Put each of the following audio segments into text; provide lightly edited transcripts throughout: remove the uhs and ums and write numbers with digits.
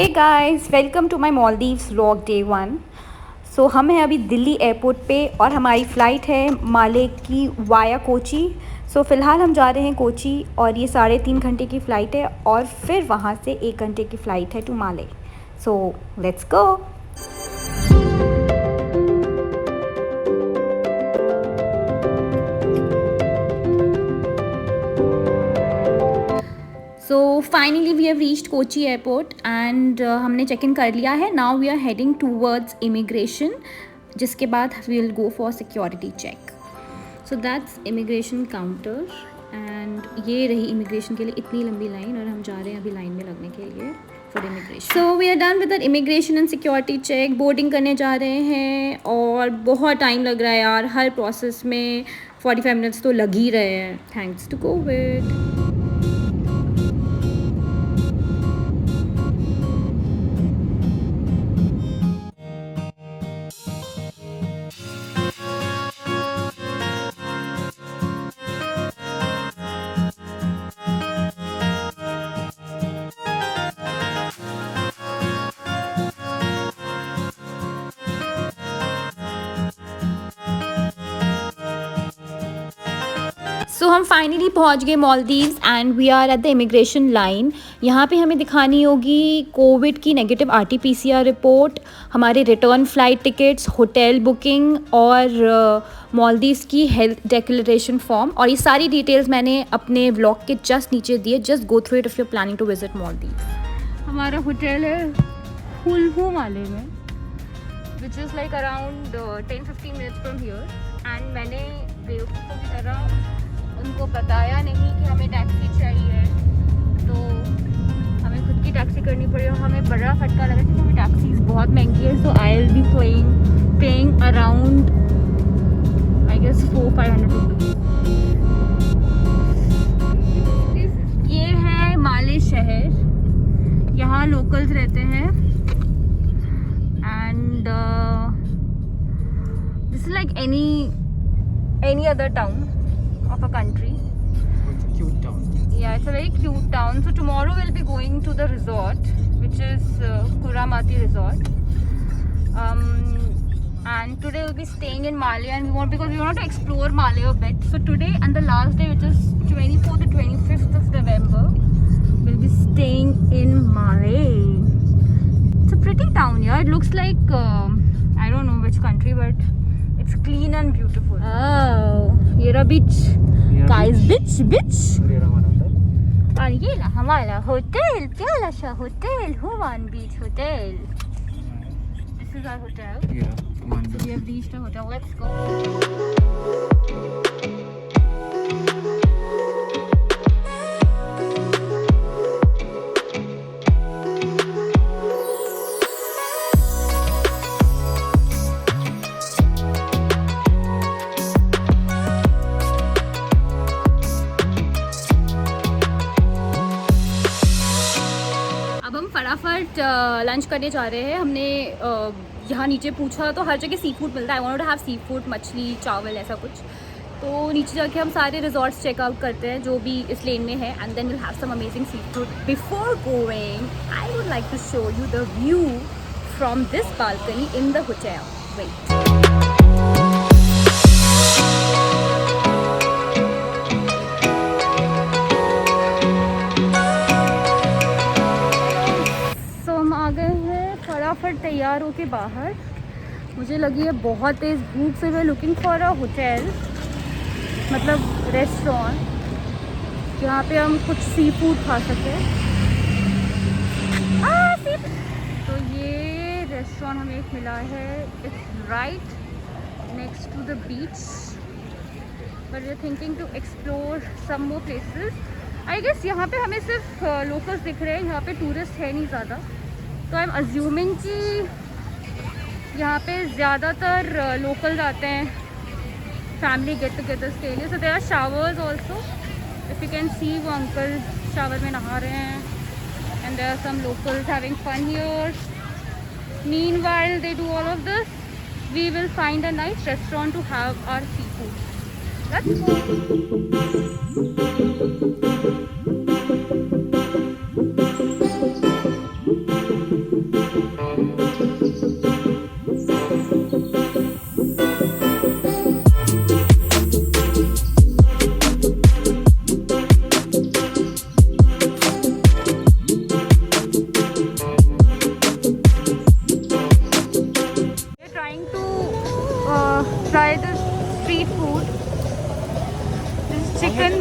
Hey guys, welcome to my Maldives vlog day 1। So हम हैं अभी दिल्ली एयरपोर्ट पे और हमारी फ़्लाइट है माले की वाया कोची। सो फ़िलहाल हम जा रहे हैं कोची और ये 3.5 घंटे की फ़्लाइट है और फिर वहाँ से 1 घंटे की फ़्लाइट है to Male. So let's go. So finally we have reached Kochi airport and हमने चेक इन कर लिया है। Now we are heading towards immigration, जिसके बाद we will go for security check. So that's immigration counter and ये रही immigration के लिए इतनी लंबी लाइन और हम जा रहे हैं अभी लाइन में लगने के लिए for immigration. So we are done with the immigration and security check. Boarding करने जा रहे हैं और बहुत टाइम लग रहा है यार, हर प्रोसेस में 45 मिनट्स तो लग ही रहे हैं थैंक्स टू कोविड। सो हम फाइनली पहुंच गए Maldives and we are at the immigration line. यहाँ पे हमें दिखानी होगी कोविड की नेगेटिव RT-PCR रिपोर्ट, हमारे return flight tickets, hotel booking और मालदीव्स की हेल्थ डिक्लेरेशन फॉर्म। और ये सारी डिटेल्स मैंने अपने व्लॉग के जस्ट नीचे दिए। Just go through it if you planning to visit Maldives. हमारा होटल है कुल्लू माले में, which is like around 10-15 minutes from here. And मैंने बेवकूफ़ों की तरह उनको बताया नहीं कि हमें टैक्सी चाहिए, तो हमें खुद की टैक्सी करनी पड़ी और हमें बड़ा फटका लगा क्योंकि हमें टैक्सीज बहुत महंगी है। So I will be paying around I guess 400-500 rupees. ये है माले शहर, यहाँ लोकल्स रहते हैं and this is like any other town of a country. It's a cute town. Yeah, it's a very cute town. So tomorrow we'll be going to the resort, which is Kuramati Resort. And today we'll be staying in Male, and because we want to explore Male a bit. So today and the last day, which is 24th to 25th of November, we'll be staying in Male. It's a pretty town, yeah. It looks like I don't know which country, but it's clean and beautiful. Oh, you're a beach. Guys, beach. और ये ला हमारा hotel, प्यारा सा hotel, हुमान beach hotel. This is our hotel. Yeah, Human So Beach. we have reached our hotel. Let's go. अब हम फटाफट lunch करने जा रहे हैं। हमने यहाँ नीचे पूछा तो हर जगह सी फूड मिलता है। I want to have seafood, मछली, चावल, ऐसा कुछ। तो नीचे जाके हम सारे रिजॉर्ट्स चेकआउट करते हैं जो भी इस लेन में है and then will have some amazing seafood. Before going I would like to show you the view from this balcony in the hotel. Wait. फटाफट तैयार हो के बाहर, मुझे लगी है बहुत तेज़ भूख से। We looking for a hotel, मतलब रेस्टोरेंट जहाँ पे हम कुछ सी फूड खा सकें। तो ये रेस्टोरेंट हमें एक मिला है, it's right next to the beach, but we are thinking to explore some more places. I guess यहाँ पे हमें सिर्फ लोकल्स दिख रहे हैं, यहाँ पे टूरिस्ट है नहीं ज़्यादा। तो आई एम अज्यूमिंग कि यहाँ पे ज़्यादातर लोकल्स आते हैं फैमिली गेट टुगेदर्स के लिए। So there are showers also, if you can see वो अंकल शावर में नहा रहे हैं and there are some locals having fun here. Meanwhile they do all of this, we will find a nice restaurant to have our seafood. Let's go.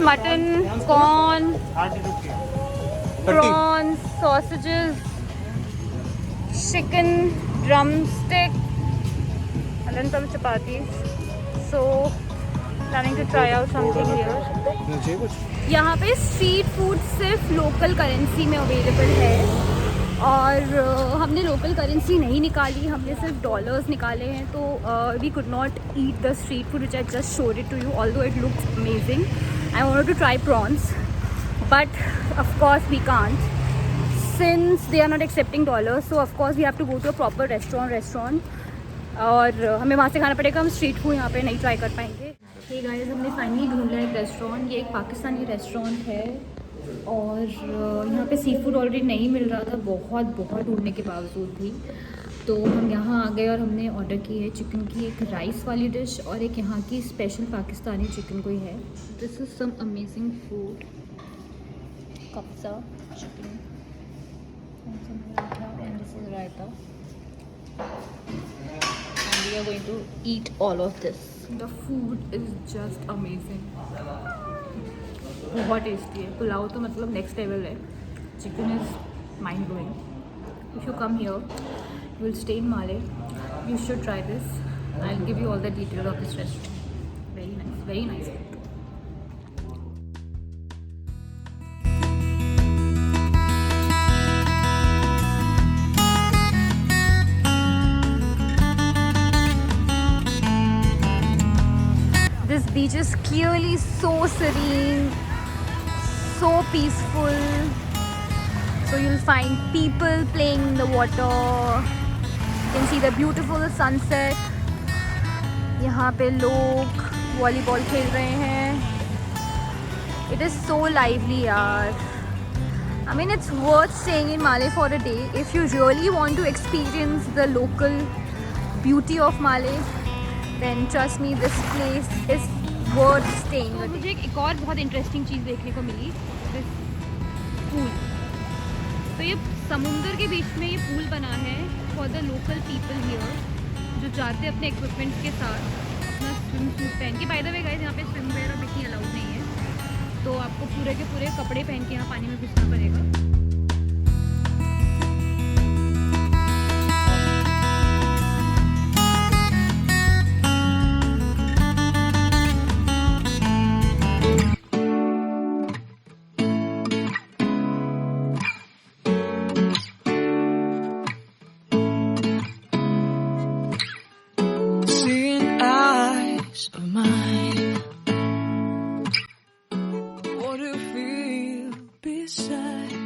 mutton, corn, prawns, sausages, chicken, drumstick, and then some chapatis. So planning to try out something here. यहाँ पे street food सिर्फ local currency में available है और हमने local currency नहीं निकाली, हमने सिर्फ डॉलर्स निकाले हैं. तो we could not eat the street food which I just showed it to you, although it looks amazing. I wanted to try prawns but of course we can't since they are not accepting dollars. So of course we have to go to a proper restaurant और हमें वहाँ से खाना पड़ेगा. हम street food यहाँ पे नहीं ट्राई कर पाएंगे. हे गाइस, हमने फाइनली ढूंढ लिया एक रेस्टोरेंट. ये एक पाकिस्तानी रेस्टोरेंट है और यहाँ पे सी फूड ऑलरेडी नहीं मिल रहा था बहुत ढूंढने के बावजूद भी. तो हम यहाँ आ गए और हमने ऑर्डर की है चिकन की एक राइस वाली डिश और एक यहाँ की स्पेशल पाकिस्तानी चिकन कोई है. This is some amazing food. कब्सा chicken and this is raita and we are going to eat all of this. The food is just amazing. बहुत टेस्टी है. पुलाव तो मतलब नेक्स्ट लेवल है. Chicken is mind blowing. If you come here you will stay in Male. You should try this. I will give you all the details of this restaurant. Very nice. This beach is clearly so serene, so peaceful. So you'll find people playing in the water. You can see the beautiful sunset. यहाँ पे लोग volleyball खेल रहे हैं. It is so lively यार. I mean it's worth staying in Malé for a day if you really want to experience the local beauty of Malé. Then trust me, this place is worth staying. तो मुझे एक और बहुत interesting चीज़ देखने को मिली. This pool. तो ये समुंदर के बीच में ये पूल बना है for the local people here जो जाते अपने इक्विपमेंट्स के साथ अपना स्विम सूट पहन के. बाय द वे गाइस, यहाँ पे स्विम वेयर और बिकनी अलाउड नहीं है, तो आपको पूरे के पूरे कपड़े पहन के यहाँ पानी में घुसना पड़ेगा. Of mine, what do you feel beside